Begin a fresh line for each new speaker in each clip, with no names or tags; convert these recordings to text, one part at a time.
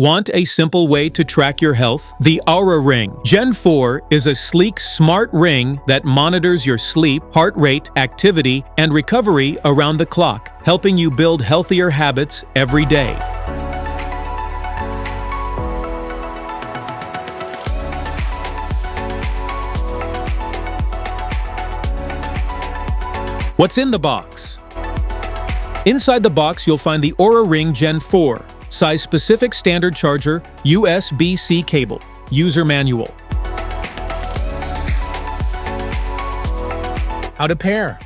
Want a simple way to track your health? The Oura Ring Gen 4 is a sleek, smart ring that monitors your sleep, heart rate, activity, and recovery around the clock, helping you build healthier habits every day. What's in the box? Inside the box, you'll find the Oura Ring Gen 4, size-specific standard charger, USB-C cable, user manual. How to pair.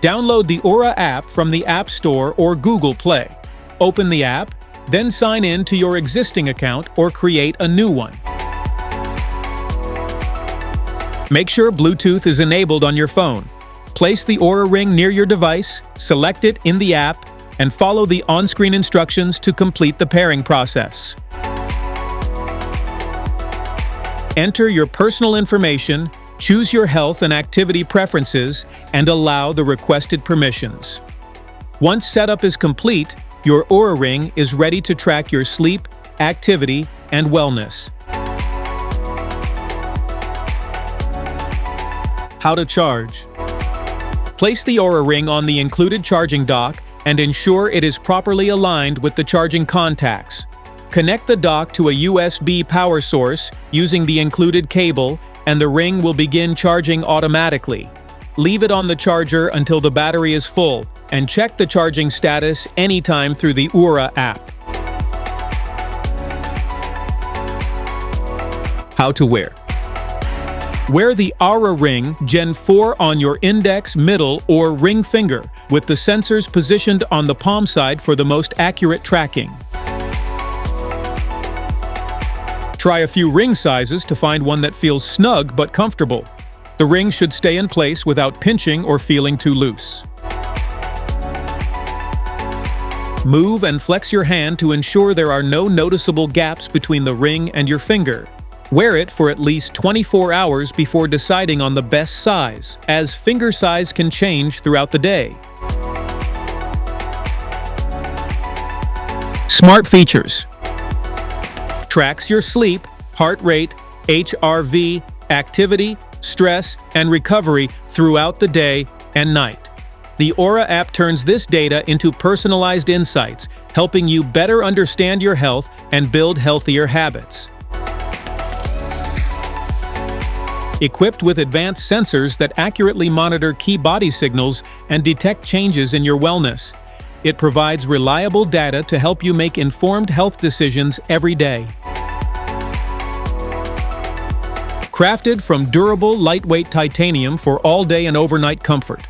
Download the Oura app from the App Store or Google Play. Open the app, then sign in to your existing account or create a new one. Make sure Bluetooth is enabled on your phone. Place the Oura Ring near your device, select it in the app, and follow the on-screen instructions to complete the pairing process. Enter your personal information, choose your health and activity preferences, and allow the requested permissions. Once setup is complete, your Oura Ring is ready to track your sleep, activity, and wellness. How to charge. Place the Oura Ring on the included charging dock and ensure it is properly aligned with the charging contacts. Connect the dock to a USB power source using the included cable, and the ring will begin charging automatically. Leave it on the charger until the battery is full, and check the charging status anytime through the Oura app. How to wear. Wear the Oura Ring Gen 4 on your index, middle, or ring finger, with the sensors positioned on the palm side for the most accurate tracking. Try a few ring sizes to find one that feels snug but comfortable. The ring should stay in place without pinching or feeling too loose. Move and flex your hand to ensure there are no noticeable gaps between the ring and your finger. Wear it for at least 24 hours before deciding on the best size, as finger size can change throughout the day. Smart features. Tracks your sleep, heart rate, HRV, activity, stress, and recovery throughout the day and night. The Oura app turns this data into personalized insights, helping you better understand your health and build healthier habits. Equipped with advanced sensors that accurately monitor key body signals and detect changes in your wellness, it provides reliable data to help you make informed health decisions every day. Crafted from durable, lightweight titanium for all-day and overnight comfort.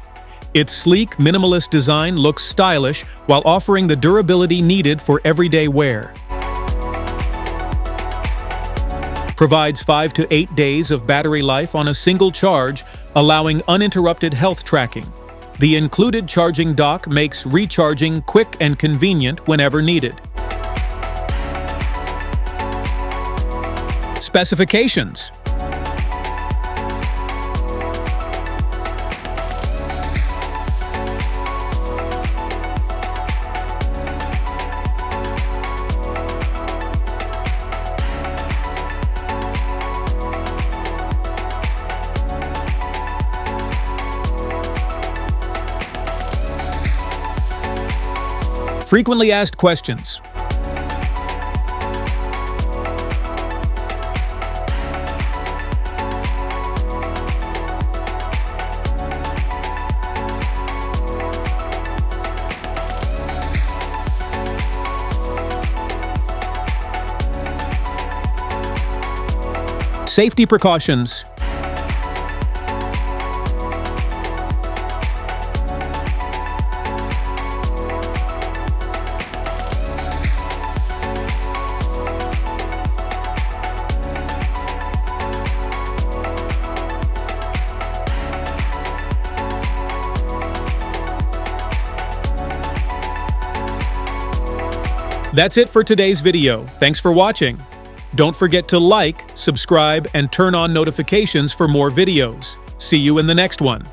Its sleek, minimalist design looks stylish while offering the durability needed for everyday wear. Provides 5 to 8 days of battery life on a single charge, allowing uninterrupted health tracking. The included charging dock makes recharging quick and convenient whenever needed. Specifications. Frequently asked questions. Safety precautions. That's it for today's video. Thanks for watching. Don't forget to like, subscribe, and turn on notifications for more videos. See you in the next one.